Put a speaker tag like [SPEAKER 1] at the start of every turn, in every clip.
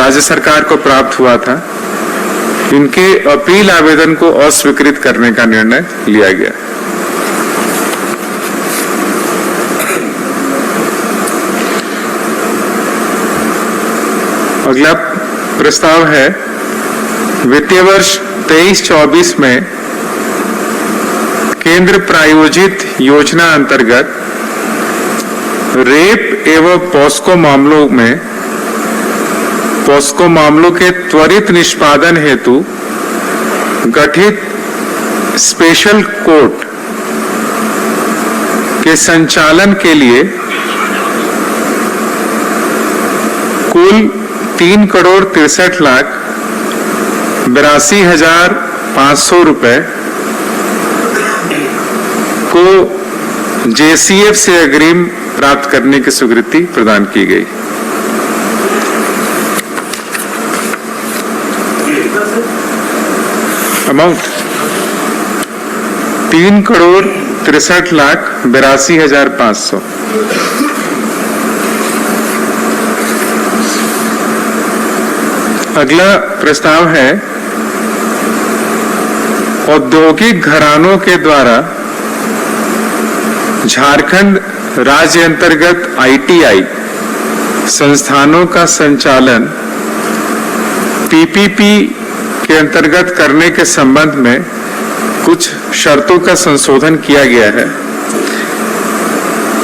[SPEAKER 1] राज्य सरकार को प्राप्त हुआ था, इनके अपील आवेदन को अस्वीकृत करने का निर्णय लिया गया। अगला प्रस्ताव है वित्तीय वर्ष 23-24 में केंद्र प्रायोजित योजना अंतर्गत रेप एवं पॉस्को मामलों के त्वरित निष्पादन हेतु गठित स्पेशल कोर्ट के संचालन के लिए कुल 3,63,82,500 रुपए को जेसीएफ से अग्रिम प्राप्त करने की स्वीकृति प्रदान की गई। अमाउंट 3,63,82,500। अगला प्रस्ताव है औद्योगिक घरानों के द्वारा झारखंड राज्य अंतर्गत आईटीआई संस्थानों का संचालन पीपीपी के अंतर्गत करने के संबंध में कुछ शर्तों का संशोधन किया गया है।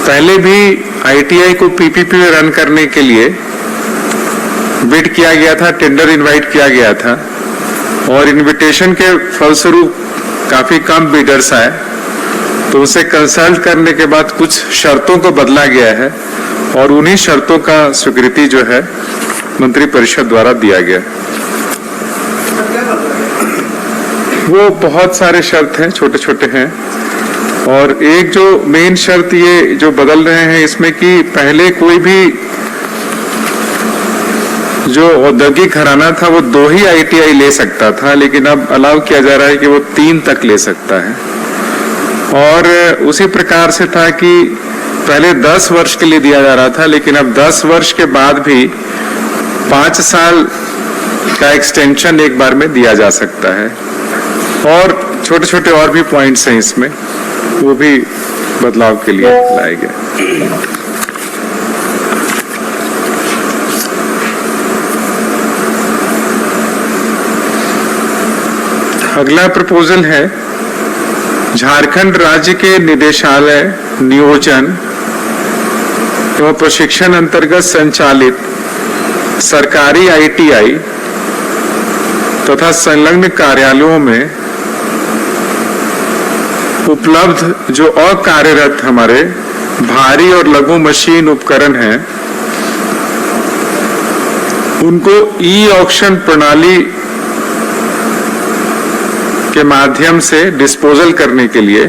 [SPEAKER 1] पहले भी आईटीआई को पीपीपी में रन करने के लिए बिड किया गया था, टेंडर इनवाइट किया गया था और इनविटेशन के फलस्वरूप काफी कम बिडर्स आए, तो उसे कंसल्ट करने के बाद कुछ शर्तों को बदला गया है और उन्हीं शर्तों का स्वीकृति जो है मंत्री परिषद द्वारा दिया गया। वो बहुत सारे शर्त हैं, छोटे छोटे हैं, और एक जो मेन शर्त ये जो बदल रहे हैं इसमें कि पहले कोई भी जो औद्योगिक घराना था वो 2 ही आईटीआई ले सकता था, लेकिन अब अलाउ किया जा रहा है कि वो 3 तक ले सकता है। और उसी प्रकार से था कि पहले 10 वर्ष के लिए दिया जा रहा था, लेकिन अब 10 वर्ष के बाद भी 5 साल का एक्सटेंशन एक बार में दिया जा सकता है। और छोटे छोटे और भी पॉइंट्स हैं इसमें, वो भी बदलाव के लिए लाए गए। अगला प्रपोजल है झारखंड राज्य के निदेशालय नियोजन एवं प्रशिक्षण अंतर्गत संचालित सरकारी आईटीआई तथा संलग्न कार्यालयों में उपलब्ध जो अकार्यरत हमारे भारी और लघु मशीन उपकरण हैं, उनको ई ऑक्शन प्रणाली के माध्यम से डिस्पोजल करने के लिए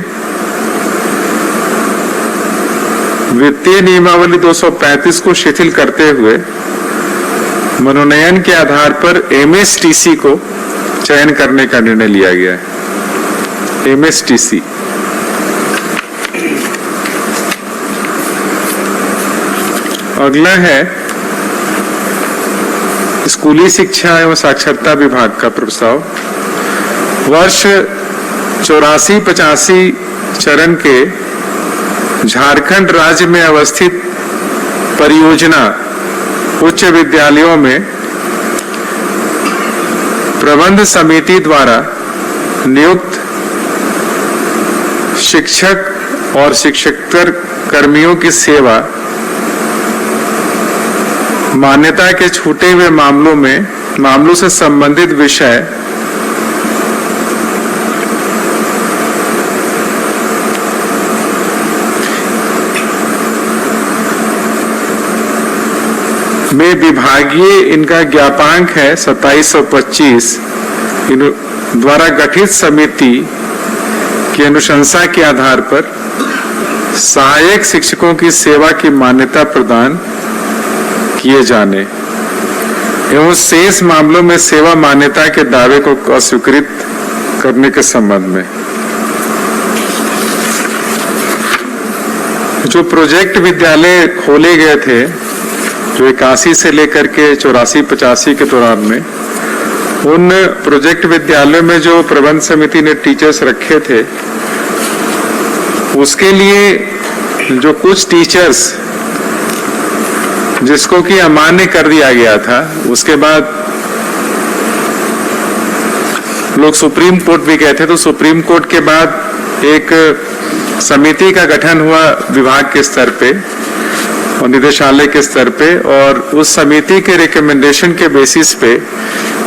[SPEAKER 1] वित्तीय नियमावली 235 को शिथिल करते हुए मनोनयन के आधार पर एमएसटीसी को चयन करने का निर्णय लिया गया है। एमएसटीसी अगला है स्कूली शिक्षा एवं साक्षरता विभाग का प्रस्ताव। वर्ष 84-85 चरण के झारखंड राज्य में अवस्थित परियोजना उच्च विद्यालयों में प्रबंध समिति द्वारा नियुक्त शिक्षक और शिक्षकेतर कर्मियों की सेवा मान्यता के छूटे हुए मामलों से संबंधित विषय में विभागीय इनका ज्ञापांक है 2725 द्वारा गठित समिति की अनुशंसा के आधार पर सहायक शिक्षकों की सेवा की मान्यता प्रदान किए जाने एवं शेष मामलों में सेवा मान्यता के दावे को अस्वीकृत करने के संबंध में जो प्रोजेक्ट विद्यालय खोले गए थे जो 81 से लेकर के 84-85 के दौरान में उन प्रोजेक्ट विद्यालयों में जो प्रबंध समिति ने टीचर्स रखे थे, उसके लिए जो कुछ टीचर्स जिसको कि अमान्य कर दिया गया था, उसके बाद लोग सुप्रीम कोर्ट भी गए थे। तो सुप्रीम कोर्ट के बाद एक समिति का गठन हुआ विभाग के स्तर पे और निदेशालय के स्तर पे, और उस समिति के रिकमेंडेशन के बेसिस पे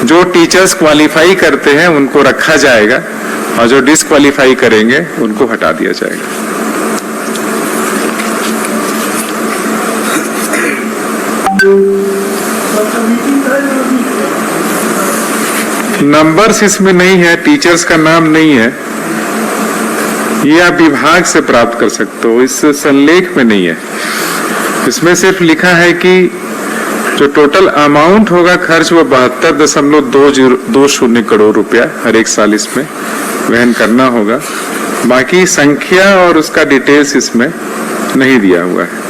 [SPEAKER 1] जो टीचर्स क्वालिफाई करते हैं उनको रखा जाएगा और जो डिसक्वालीफाई करेंगे उनको हटा दिया जाएगा। नंबर्स इसमें नहीं है, टीचर्स का नाम नहीं है, ये आप विभाग से प्राप्त कर सकते हो, इस संलेख में नहीं है। इसमें सिर्फ लिखा है कि जो टोटल अमाउंट होगा खर्च वो 72.20 करोड़ रुपया हर एक साल इसमें वहन करना होगा। बाकी संख्या और उसका डिटेल्स इसमें नहीं दिया हुआ है।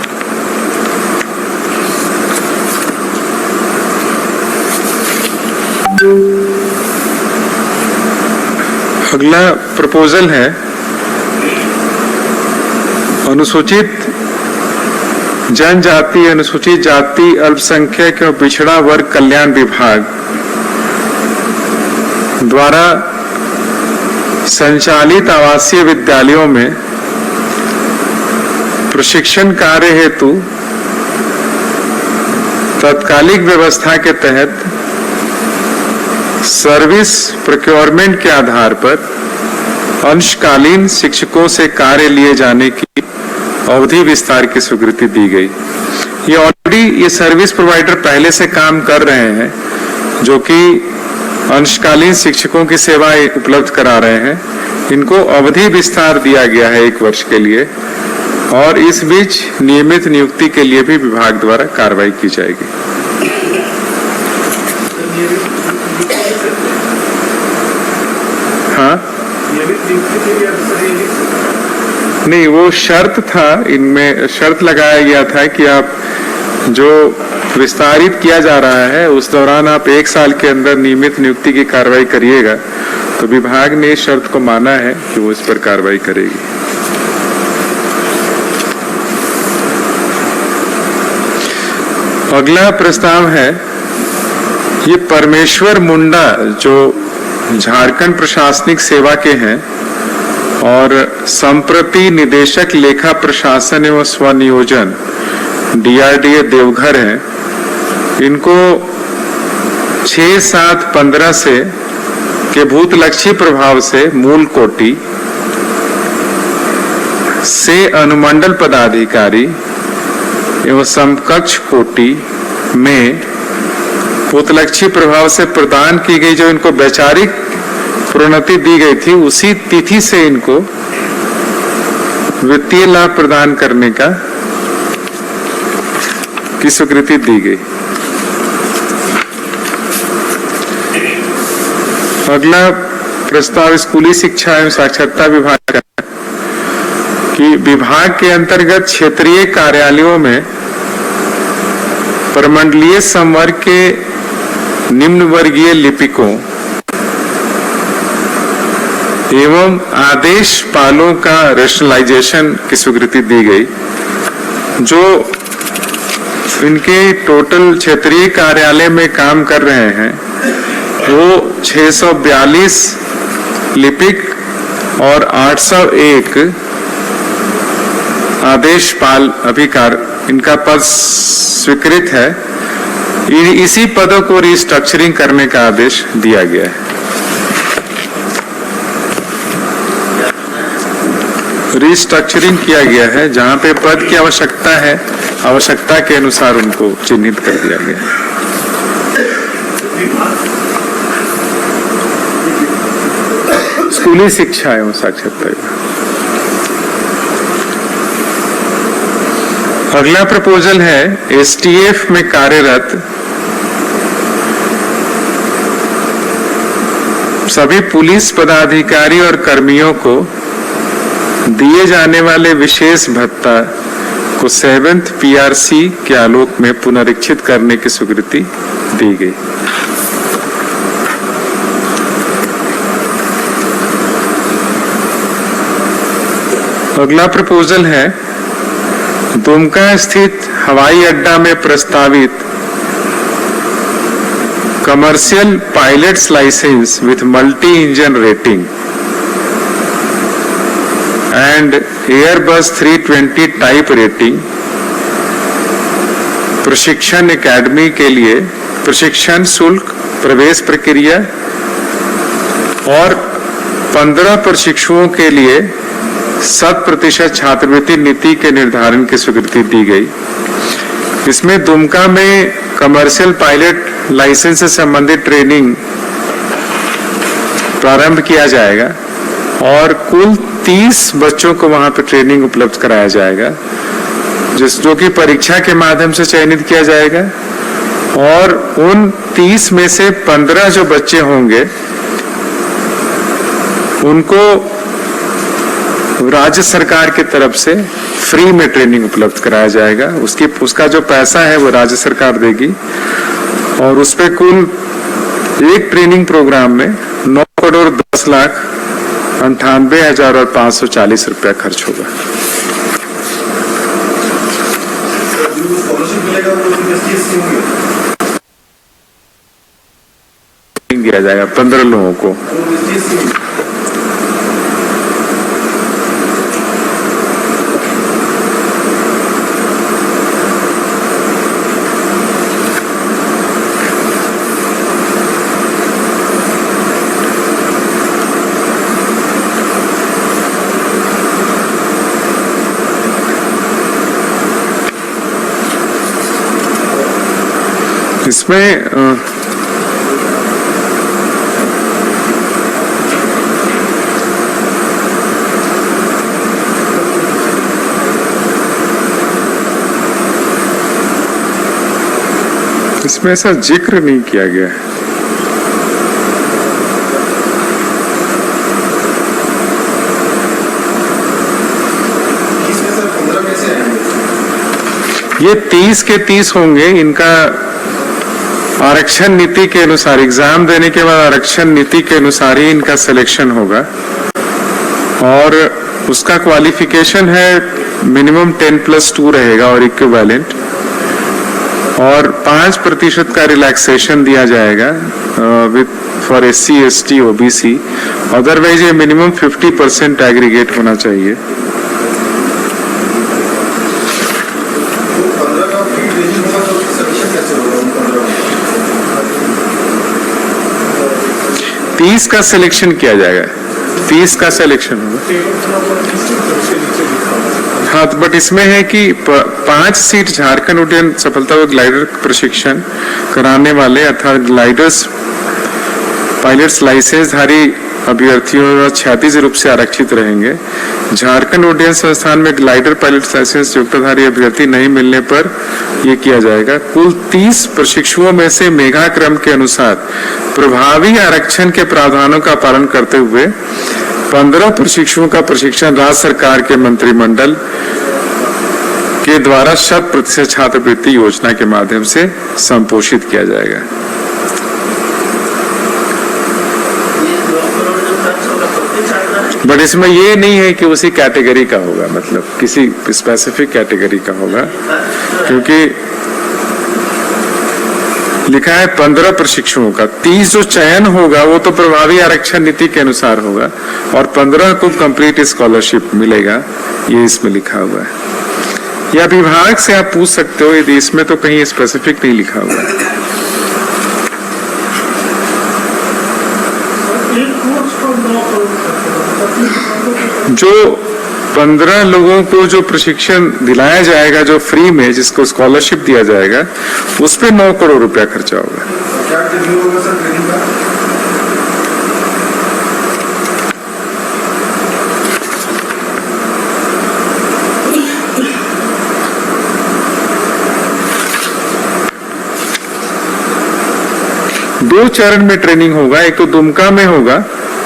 [SPEAKER 1] अगला प्रपोजल है अनुसूचित जनजाति, अनुसूचित जाति, अल्पसंख्यक एवं पिछड़ा वर्ग कल्याण विभाग द्वारा संचालित आवासीय विद्यालयों में प्रशिक्षण कार्य हेतु तत्कालिक व्यवस्था के तहत सर्विस प्रोक्योरमेंट के आधार पर अंशकालीन शिक्षकों से कार्य लिए जाने की अवधि विस्तार की स्वीकृति दी गई। ये ऑलरेडी ये सर्विस प्रोवाइडर पहले से काम कर रहे हैं, जो कि अंशकालीन शिक्षकों की सेवाएं उपलब्ध करा रहे हैं। इनको अवधि विस्तार दिया गया है 1 वर्ष के लिए, और इस बीच नियमित नियुक्ति के लिए भी विभाग द्वारा कार्रवाई की जाएगी। हाँ, नहीं, वो शर्त था, इनमें शर्त लगाया गया था कि आप जो विस्तारित किया जा रहा है उस दौरान आप 1 साल के अंदर नियमित नियुक्ति की कार्रवाई करिएगा। तो विभाग ने इस शर्त को माना है कि वो इस पर कार्रवाई करेगी। अगला प्रस्ताव है, ये परमेश्वर मुंडा जो झारखंड प्रशासनिक सेवा के हैं और संप्रति निदेशक लेखा प्रशासन एवं स्वनियोजन DRDA देवघर हैं, इनको 6/7/15 से के भूतलक्षी प्रभाव से मूल कोटि से अनुमंडल पदाधिकारी एवं समकक्ष कोटि में भूतलक्षी प्रभाव से प्रदान की गई जो इनको वैचारिक प्रोन्नति दी गई थी, उसी तिथि से इनको वित्तीय लाभ प्रदान करने की स्वीकृति दी गई। अगला प्रस्ताव स्कूली शिक्षा एवं साक्षरता विभाग का है कि विभाग के अंतर्गत क्षेत्रीय कार्यालयों में प्रमंडलीय संवर्ग के निम्न वर्गीय लिपिकों एवं आदेश पालों का रेशनलाइजेशन की स्वीकृति दी गई। जो इनके टोटल क्षेत्रीय कार्यालय में काम कर रहे हैं वो 642 लिपिक और 801 आदेश पाल अभिकार, इनका पद स्वीकृत है। इसी पदों को रिस्ट्रक्चरिंग करने का आदेश दिया गया है। रिस्ट्रक्चरिंग किया गया है, जहां पे पद की आवश्यकता है, आवश्यकता के अनुसार उनको चिन्हित कर दिया गया है। स्कूली शिक्षा एवं साक्षरता। अगला प्रपोजल है STF में कार्यरत सभी पुलिस पदाधिकारी और कर्मियों को दिए जाने वाले विशेष भत्ता को 7th PRC के आलोक में पुनरीक्षित करने की स्वीकृति दी गई। अगला प्रपोजल है दुमका स्थित हवाई अड्डा में प्रस्तावित commercial pilots license with multi engine rating and Airbus 320 type rating प्रशिक्षण एकेडमी के लिए प्रशिक्षण शुल्क, प्रवेश प्रक्रिया और 15 प्रशिक्षुओं के लिए 100% छात्रवृत्ति नीति के निर्धारण की स्वीकृति दी गई। इसमें दुमका में कमर्शियल पायलट लाइसेंस से संबंधित ट्रेनिंग प्रारंभ किया जाएगा और कुल 30 बच्चों को वहां पर ट्रेनिंग उपलब्ध कराया जाएगा, जो कि परीक्षा के माध्यम से चयनित किया जाएगा। और उन 30 में से 15 जो बच्चे होंगे उनको राज्य सरकार की तरफ से फ्री में ट्रेनिंग उपलब्ध कराया जाएगा। उसका जो पैसा है वो राज्य सरकार देगी और उस पे कुल एक ट्रेनिंग प्रोग्राम में 9,10,98,540 रुपया खर्च होगा। दिया जाएगा 15 लोगों को। इसमें ऐसा जिक्र नहीं किया गया है। ये 30 के 30 होंगे। इनका आरक्षण नीति के अनुसार एग्जाम देने के बाद आरक्षण नीति के अनुसार ही इनका सिलेक्शन होगा और उसका क्वालिफिकेशन है मिनिमम 10+2 रहेगा और इक्विवेलेंट, और 5% का रिलैक्सेशन दिया जाएगा with for SC, ST, OBC। Otherwise ये मिनिमम 50% एग्रीगेट होना चाहिए। तीस का सिलेक्शन किया जाएगा, 30 का सिलेक्शन होगा। हाँ, बट इसमें है कि 5 सीट झारखंड उड्डयन सफलतापूर्वक ग्लाइडर प्रशिक्षण कराने वाले अर्थात ग्लाइडर्स पायलट्स लाइसेंसधारी अभ्यर्थियों क्षैतिज रूप से आरक्षित रहेंगे। झारखंड उड्डयन संस्थान में ग्लाइडर पायलट लाइसेंस योग्यताधारी अभ्यर्थी नहीं मिलने पर यह किया जाएगा। कुल 30 प्रशिक्षुओं में से मेघाक्रम के अनुसार प्रभावी आरक्षण के प्रावधानों का पालन करते हुए 15 प्रशिक्षुओं का प्रशिक्षण राज्य सरकार के मंत्रिमंडल के द्वारा 100% छात्रवृत्ति योजना के माध्यम से संपोषित किया जाएगा। बट इसमें ये नहीं है कि उसी कैटेगरी का होगा, मतलब किसी स्पेसिफिक कैटेगरी का होगा, क्योंकि लिखा है 15 प्रशिक्षुओं का। 30 जो चयन होगा वो तो प्रभावी आरक्षण नीति के अनुसार होगा और 15 को कंप्लीट स्कॉलरशिप मिलेगा, ये इसमें लिखा हुआ है। या विभाग से आप पूछ सकते हो, यदि इसमें तो कहीं स्पेसिफिक नहीं लिखा हुआ है। जो 15 लोगों को जो प्रशिक्षण दिलाया जाएगा, जो फ्री में, जिसको स्कॉलरशिप दिया जाएगा, उस पे 9 करोड़ रुपया खर्चा होगा। दो चरण में ट्रेनिंग होगा, एक तो दुमका में होगा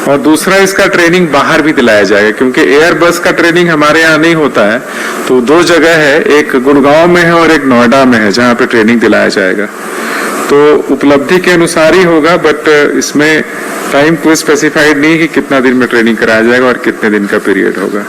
[SPEAKER 1] और दूसरा इसका ट्रेनिंग बाहर भी दिलाया जाएगा, क्योंकि एयर बस का ट्रेनिंग हमारे यहाँ नहीं होता है, तो दो जगह है, एक गुड़गांव में है और एक नोएडा में है जहां पे ट्रेनिंग दिलाया जाएगा। तो उपलब्धि के अनुसार ही होगा, बट इसमें टाइम कोई स्पेसिफाइड नहीं कि कितना दिन में ट्रेनिंग कराया जाएगा और कितने दिन का पीरियड होगा।